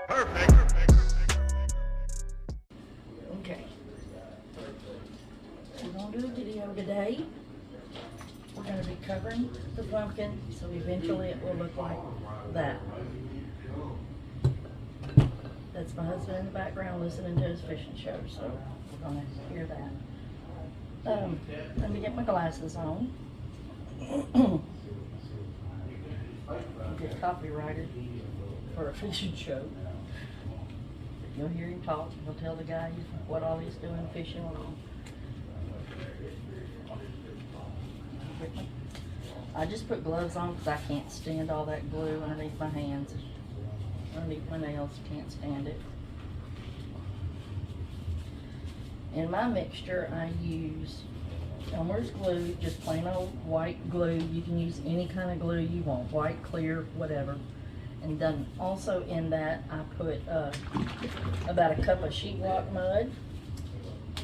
Perfect. Okay. We're going to do a video today. We're going to be covering the pumpkin, so eventually it will look like that. That's my husband in the background listening to his fishing show, so we're going to hear that. Let me get my glasses on. Get copyrighted for a fishing show. You'll hear him talk. He'll tell the guy what all he's doing fishing on. I just put gloves on because I can't stand all that glue underneath my hands. Underneath my nails, can't stand it. In my mixture, I use Elmer's glue, just plain old white glue. You can use any kind of glue you want, white, clear, whatever. And then also in that, I put about a cup of sheetrock mud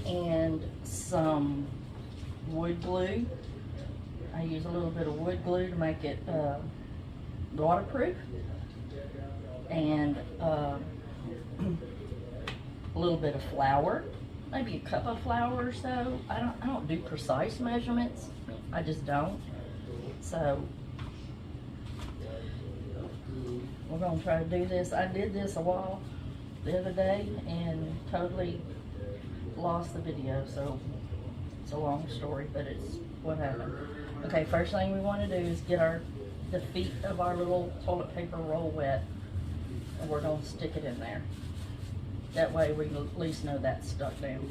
and some wood glue. I use a little bit of wood glue to make it waterproof, and a little bit of flour, maybe a cup of flour or so. I don't do precise measurements. I just don't. So we're gonna try to do this. I did this a while the other day and totally lost the video, so it's a long story, but it's what happened. Okay, first thing we want to do is get the feet of our little toilet paper roll wet, and we're going to stick it in there. That way we at least know that's stuck down.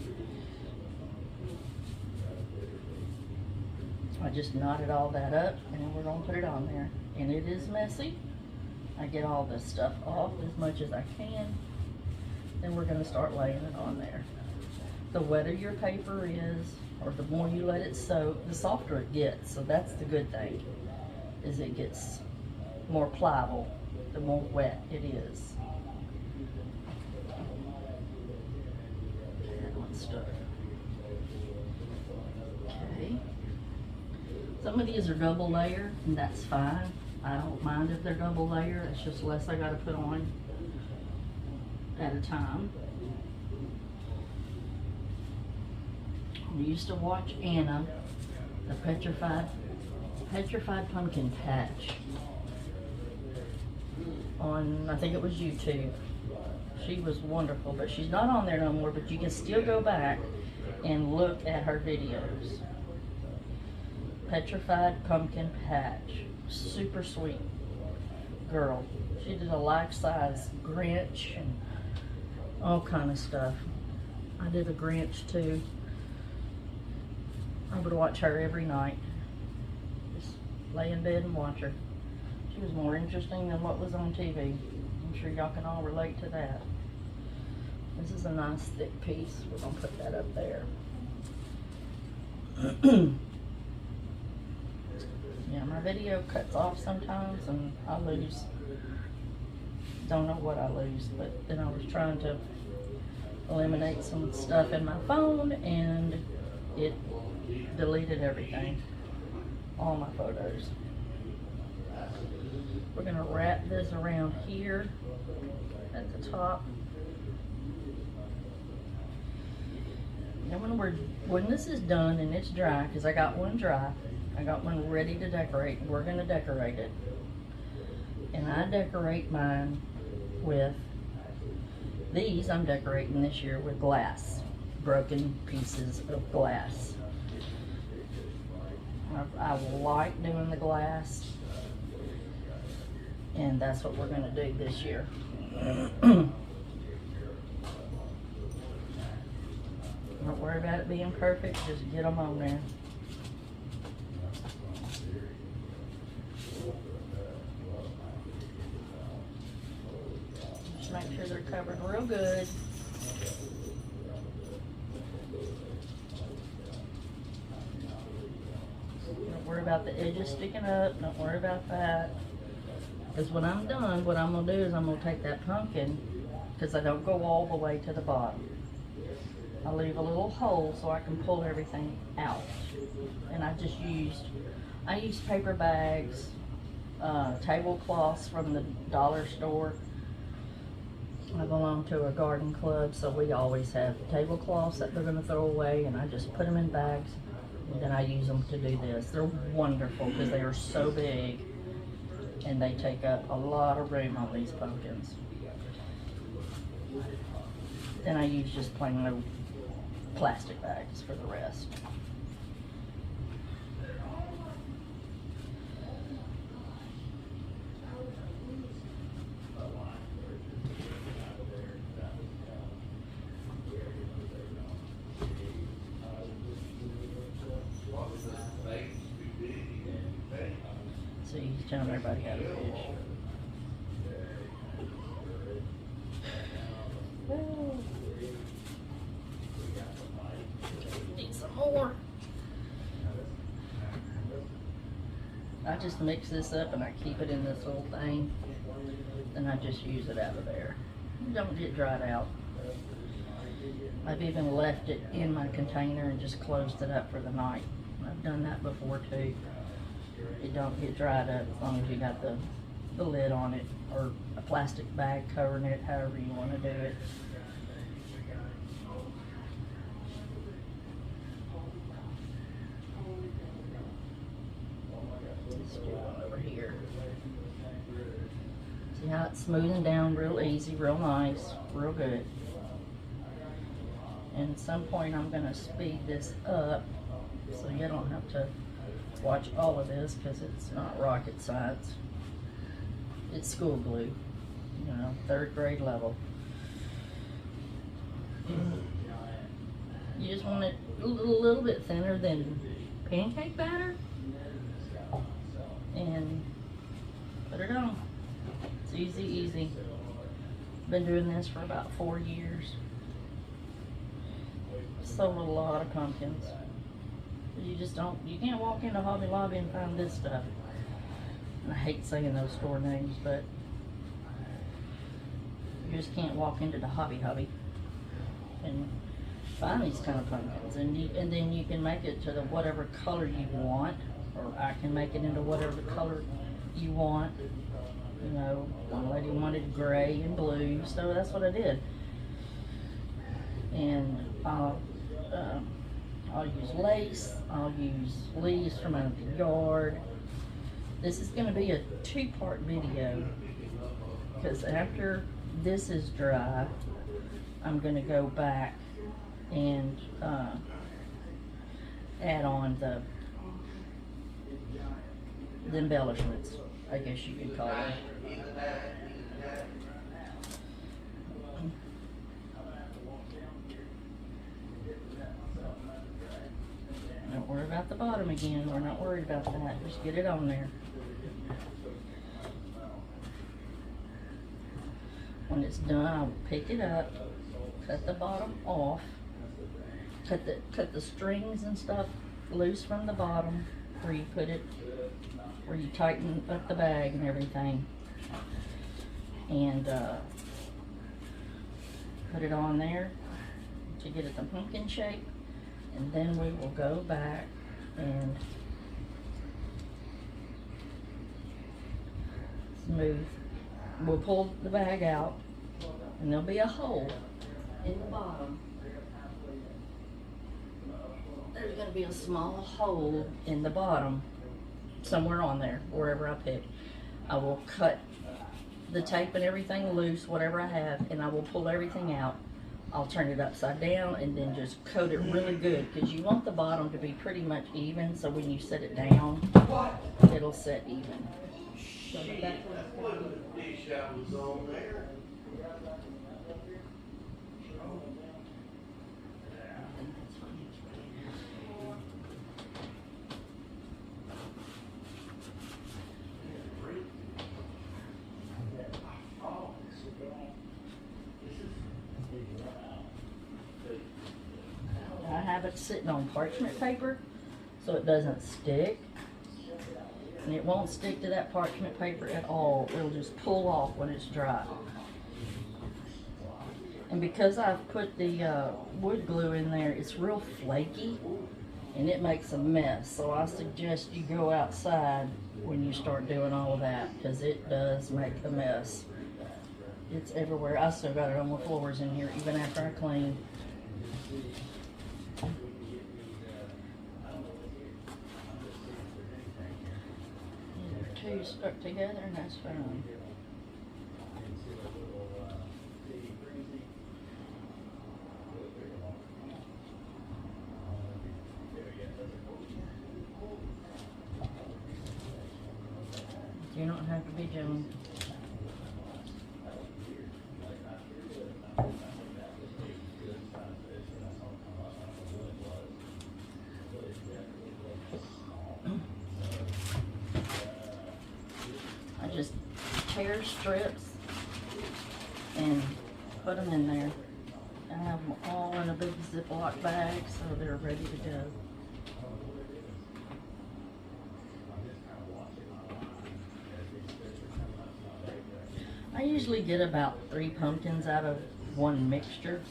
I just knotted all that up, and we're going to put it on there. And it is messy. I get all this stuff off as much as I can. Then we're going to start laying it on there. The wetter your paper is, or the more you let it soak, the softer it gets. So that's the good thing, is it gets more pliable the more wet it is. That one's stuck. Okay. Some of these are double layer, and that's fine. I don't mind if they're double layer. It's just less I gotta put on at a time. I used to watch Anna, the petrified pumpkin patch on, I think it was YouTube. She was wonderful, but she's not on there no more, but you can still go back and look at her videos. Petrified pumpkin patch, super sweet girl. She did a life-size Grinch and all kind of stuff. I did a Grinch too. I would watch her every night. Just lay in bed and watch her. She was more interesting than what was on TV. I'm sure y'all can all relate to that. This is a nice thick piece. We're gonna put that up there. Yeah, my video cuts off sometimes and I lose. Don't know what I lose, but then I was trying to eliminate some stuff in my phone and it deleted everything, all my photos. We're gonna wrap this around here at the top. And when this is done and it's dry, because I got one dry, I got one ready to decorate. We're gonna decorate it, and I decorate mine with these. I'm decorating this year with glass, broken pieces of glass. I like doing the glass, and that's what we're going to do this year. Don't worry about it being perfect, just get them on there. Just make sure they're covered real good. Don't worry about the edges sticking up. Don't worry about that. Because when I'm done, what I'm going to do is I'm going to take that pumpkin, because I don't go all the way to the bottom. I leave a little hole so I can pull everything out. And I used paper bags, tablecloths from the dollar store, I belong to a garden club, so we always have tablecloths that they're going to throw away, and I just put them in bags, and then I use them to do this. They're wonderful because they are so big, and they take up a lot of room on these pumpkins. Then I use just plain old plastic bags for the rest. So he's telling everybody how to fish. Need some more. I just mix this up and I keep it in this little thing. Then I just use it out of there. Don't get dried out. I've even left it in my container and just closed it up for the night. I've done that before too. It don't get dried up as long as you got the lid on it or a plastic bag covering it, however you want to do it. Let's do one over here. See how it's smoothing down real easy, real nice, real good. And at some point I'm going to speed this up so you don't have to watch all of this because it's not rocket science. It's school glue, you know, 3rd grade level. You just want it a little bit thinner than pancake batter and put it on. It's easy, easy. Been doing this for about 4 years. Sold a lot of pumpkins. You can't walk into Hobby Lobby and find this stuff. And I hate saying those store names, but you just can't walk into the Hobby and find these kind of pumpkins. And then you can make it to the whatever color you want, or I can make it into whatever color you want. You know, one lady wanted gray and blue, so that's what I did. And I'll use lace, I'll use leaves from out of the yard. This is going to be a 2-part video because after this is dry, I'm going to go back and add on the embellishments, I guess you could call them. Don't worry about the bottom again. We're not worried about that. Just get it on there. When it's done, I'll pick it up, cut the bottom off, cut the strings and stuff loose from the bottom where you put it, where you tighten up the bag and everything, and put it on there to get it the pumpkin shape. And then we will go back and smooth. We'll pull the bag out and there'll be a hole in the bottom. There's going to be a small hole in the bottom somewhere on there, wherever I pick. I will cut the tape and everything loose, whatever I have, and I will pull everything out. I'll turn it upside down and then just coat it really good because you want the bottom to be pretty much even, so when you set it down, it'll set even. So that wasn't the dish that was on there. I have it sitting on parchment paper so it doesn't stick, and it won't stick to that parchment paper at all. It'll just pull off when it's dry. And because I've put the wood glue in there, it's real flaky and it makes a mess. So I suggest you go outside when you start doing all of that because it does make a mess. It's everywhere. I still got it on the floors in here, even after I cleaned. They're two stuck together, and that's fine. You don't have to be doing. I just tear strips and put them in there. I have them all in a big Ziploc bag so they're ready to go. I usually get about 3 pumpkins out of one mixture,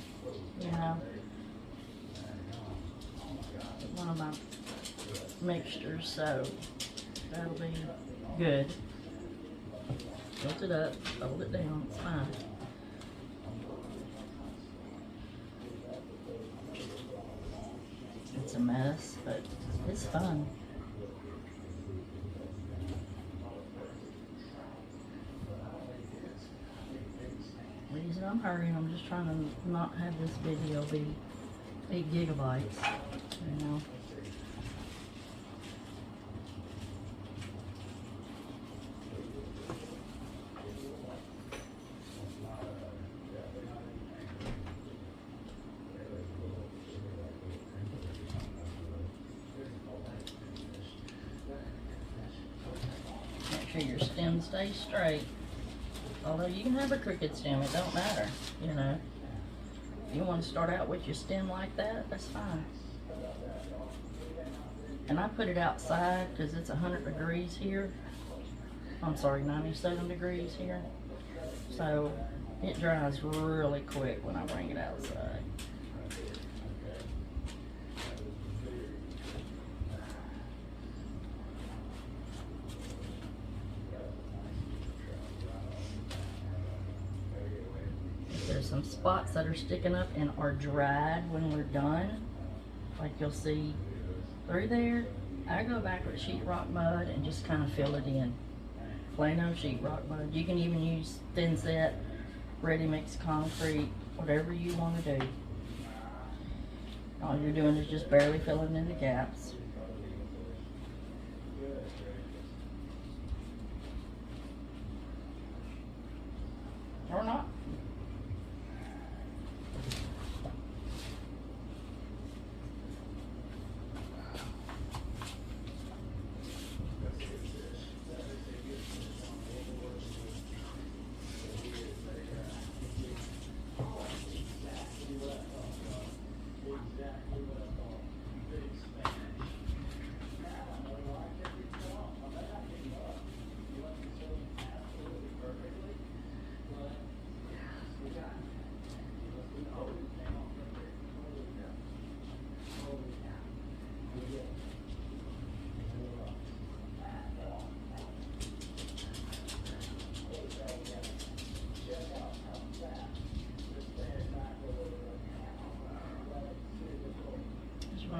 you know. One of my mixtures, so that'll be good. Tilt it up, fold it down, it's fine. It's a mess, but it's fun. The reason I'm hurrying, I'm just trying to not have this video be 8 gigabytes, you know. Make sure your stem stays straight. Although you can have a crooked stem, it don't matter, you know. If you want to start out with your stem like that, that's fine. And I put it outside because it's 100 degrees here. I'm sorry, 97 degrees here. So it dries really quick when I bring it outside. There's some spots that are sticking up and are dried when we're done. Like you'll see through there. I go back with sheetrock mud and just kind of fill it in. Plain old sheetrock mud. You can even use thin set, ready mix concrete, whatever you want to do. All you're doing is just barely filling in the gaps. Or not.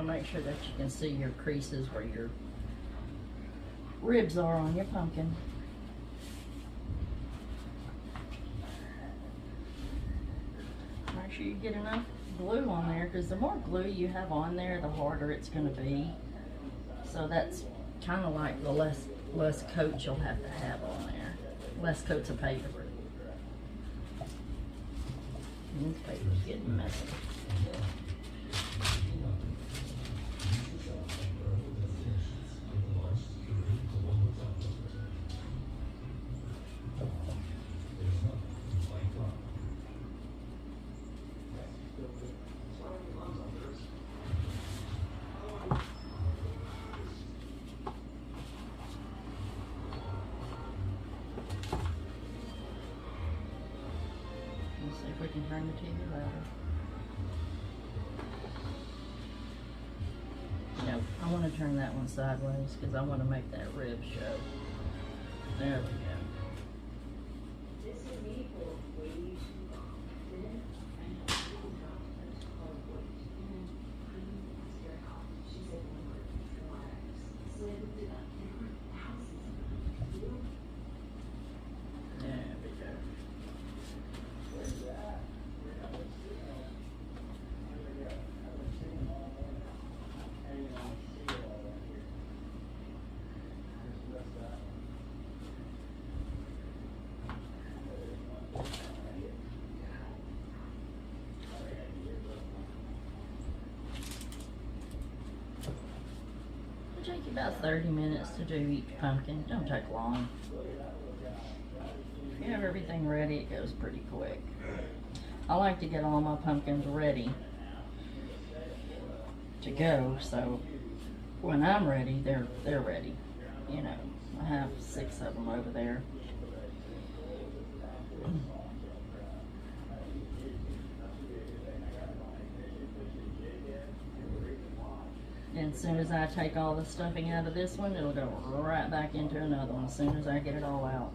Make sure that you can see your creases where your ribs are on your pumpkin. Make sure you get enough glue on there, because the more glue you have on there, the harder it's going to be. So that's kind of like the less coats you'll have on there. Less coats of paper. And this paper's getting messy. See if we can turn the TV louder. No, I want to turn that one sideways because I want to make that rib show. There we go. about 30 minutes to do each pumpkin. Don't take long. If you have everything ready, it goes pretty quick. I like to get all my pumpkins ready to go, so when I'm ready, they're ready. You know, I have 6 of them over there. And as soon as I take all the stuffing out of this one, it'll go right back into another one as soon as I get it all out.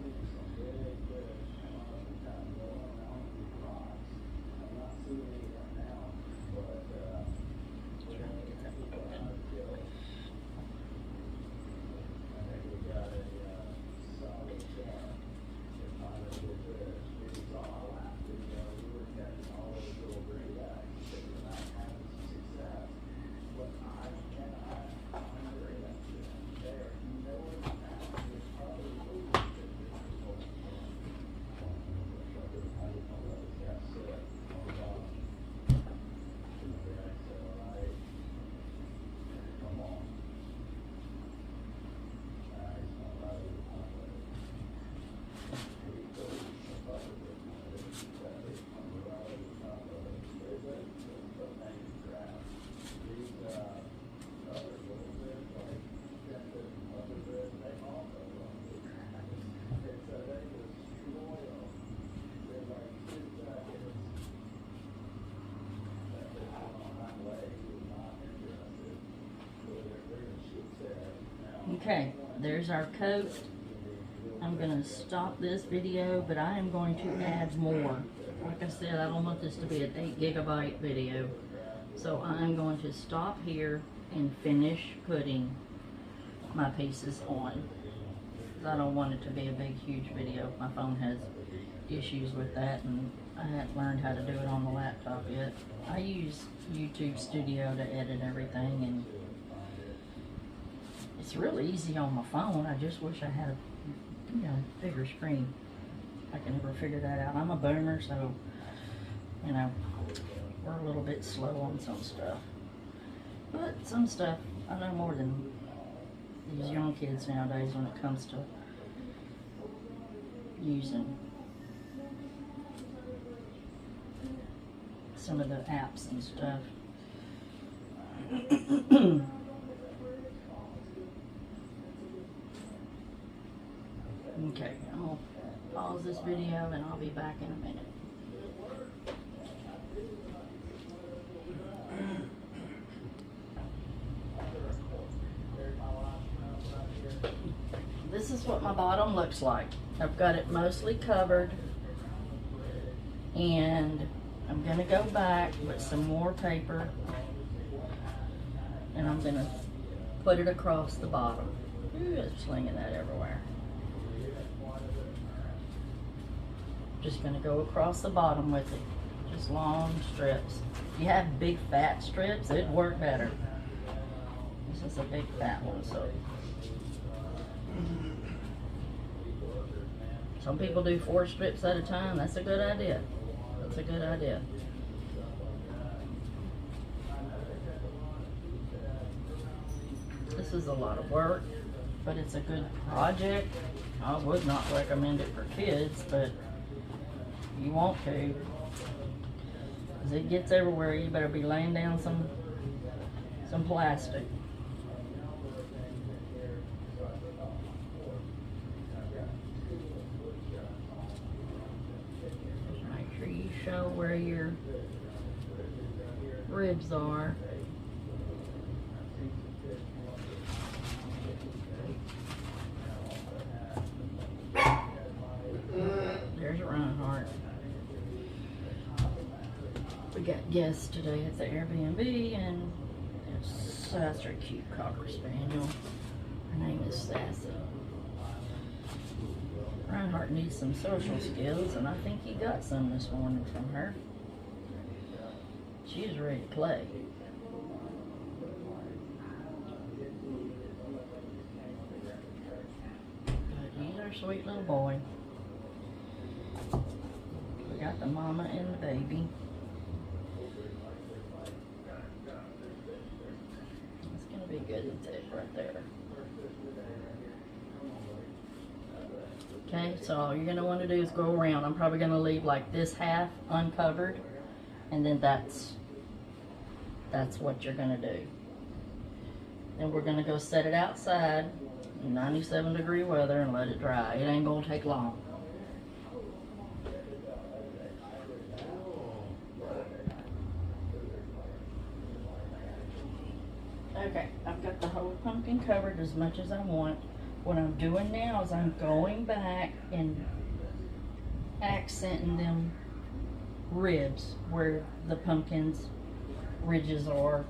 Okay, there's our coat. I'm going to stop this video, but I am going to add more. Like I said, I don't want this to be an 8 gigabyte video. So I'm going to stop here and finish putting my pieces on. I don't want it to be a big, huge video. My phone has issues with that, and I haven't learned how to do it on the laptop yet. I use YouTube Studio to edit everything, and it's really easy on my phone. I just wish I had a bigger screen. I can never figure that out. I'm a boomer, so we're a little bit slow on some stuff. But some stuff I know more than these young kids nowadays when it comes to using some of the apps and stuff. Okay, I'm going to pause this video and I'll be back in a minute. This is what my bottom looks like. I've got it mostly covered, and I'm going to go back with some more paper and I'm going to put it across the bottom. Ooh, it's slinging that everywhere. Just going to go across the bottom with it. Just long strips. If you have big fat strips, it'd work better. This is a big fat one, so. Some people do 4 strips at a time. That's a good idea. That's a good idea. This is a lot of work, but it's a good project. I would not recommend it for kids, but you want to. As it gets everywhere, you better be laying down some plastic. Make sure you show where your ribs are. There's Reinhardt. We got guests today at the Airbnb, and that's our cute Cocker Spaniel. Her name is Sassy. Reinhardt needs some social skills, and I think he got some this morning from her. She's ready to play. But he's our sweet little boy. We got the mama and the baby. It's gonna be good and thick right there. Okay, so all you're gonna want to do is go around. I'm probably gonna leave like this half uncovered, and then that's what you're gonna do. Then we're gonna go set it outside in 97-degree weather and let it dry. It ain't gonna take long. Okay, I've got the whole pumpkin covered as much as I want. What I'm doing now is I'm going back and accenting them ribs where the pumpkin's ridges are.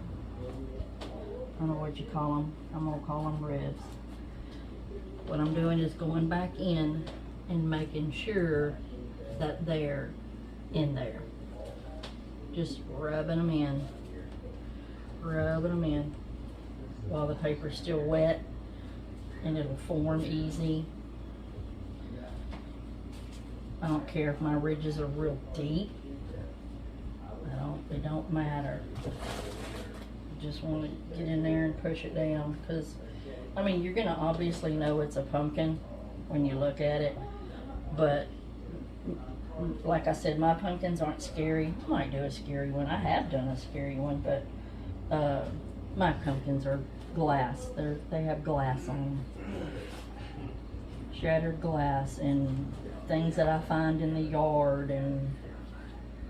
I don't know what you call them. I'm gonna call them ribs. What I'm doing is going back in and making sure that they're in there. Just rubbing them in. Rubbing them in while the paper's still wet, and it'll form easy. I don't care if my ridges are real deep. It don't matter. I just want to get in there and push it down, because I mean, you're gonna obviously know it's a pumpkin when you look at it, but like I said, my pumpkins aren't scary. I might do a scary one. I have done a scary one, but my pumpkins are glass. They have glass on them. Shattered glass and things that I find in the yard, and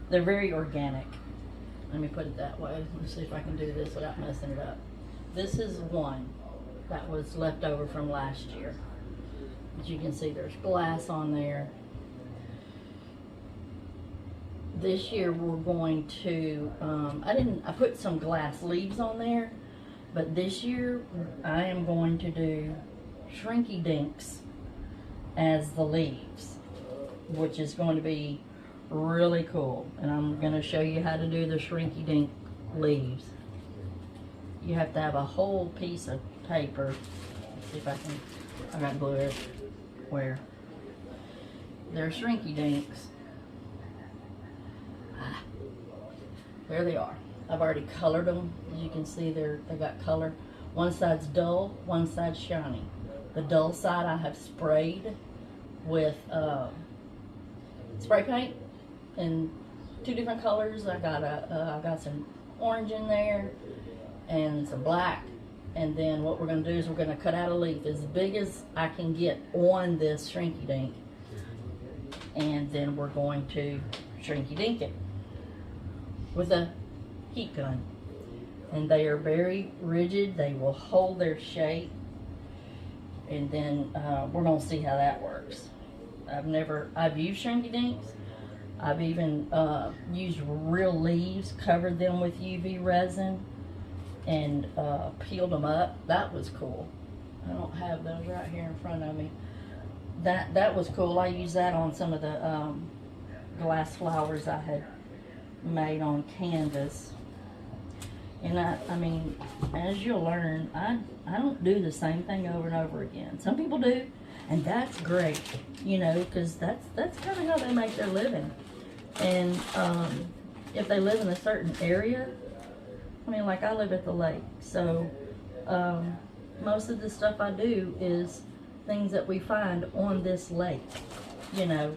they're very organic. Let me put it that way. Let me see if I can do this without messing it up. This is one that was left over from last year. As you can see, there's glass on there. This year we're going to, I put some glass leaves on there, but this year I am going to do shrinky dinks as the leaves, which is going to be really cool. And I'm going to show you how to do the shrinky dink leaves. You have to have a whole piece of paper. Let's see if I got glue it. Where? They're shrinky dinks. There they are. I've already colored them. As you can see, they got color. One side's dull, one side's shiny. The dull side I have sprayed with spray paint in 2 different colors. I got some orange in there and some black. And then what we're going to do is we're going to cut out a leaf as big as I can get on this shrinky dink. And then we're going to shrinky dink it with a heat gun. And they are very rigid. They will hold their shape. And then we're going to see how that works. I've used shrinky dinks. I've even used real leaves, covered them with UV resin, and peeled them up. That was cool. I don't have those right here in front of me. That was cool. I used that on some of the glass flowers I had made on canvas. And I mean, as you'll learn, I don't do the same thing over and over again. Some people do, and that's great, you know, because that's kind of how they make their living. And if they live in a certain area, I mean, like I live at the lake, so most of the stuff I do is things that we find on this lake. You know,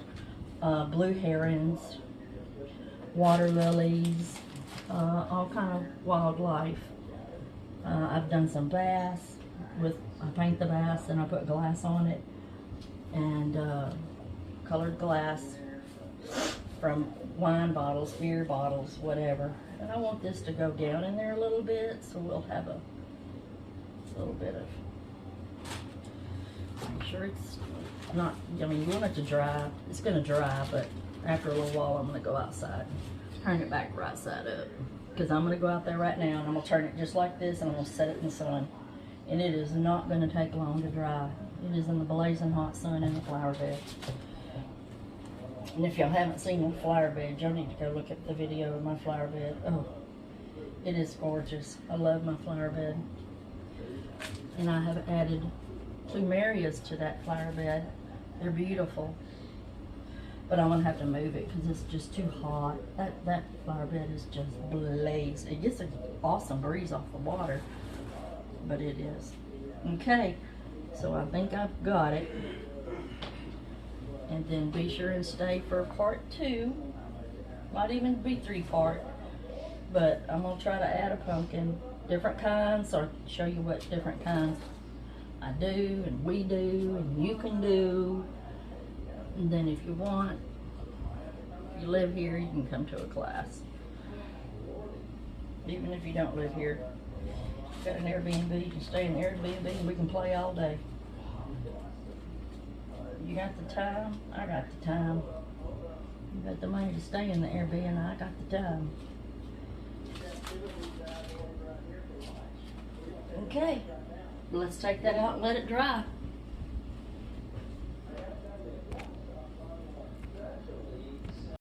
blue herons, water lilies, all kind of wildlife. I've done some bass I paint the bass and I put glass on it, and colored glass from wine bottles, beer bottles, whatever. And I want this to go down in there a little bit, so we'll have a little bit of, make sure it's not, I mean, you want it to dry. It's going to dry, but after a little while I'm going to go outside, turn it back right side up, because I'm going to go out there right now and I'm going to turn it just like this, and I'm going to set it in the sun. And it is not going to take long to dry. It is in the blazing hot sun in the flower bed. And if y'all haven't seen my flower bed, y'all need to go look at the video of my flower bed. Oh, it is gorgeous. I love my flower bed. And I have added plumerias to that flower bed. They're beautiful. But I'm going to have to move it because it's just too hot. That flower bed is just blaze. It gets an awesome breeze off the water, but it is. Okay, so I think I've got it. And then be sure and stay for part 2. Might even be 3-part. But I'm gonna try to add a pumpkin, different kinds, or show you what different kinds I do, and we do, and you can do. And then if you want, if you live here, you can come to a class. Even if you don't live here, got an Airbnb, you can stay in the Airbnb and we can play all day. You got the time, I got the time. You got the money to stay in the Airbnb, I got the time. Okay, let's take that out and let it dry.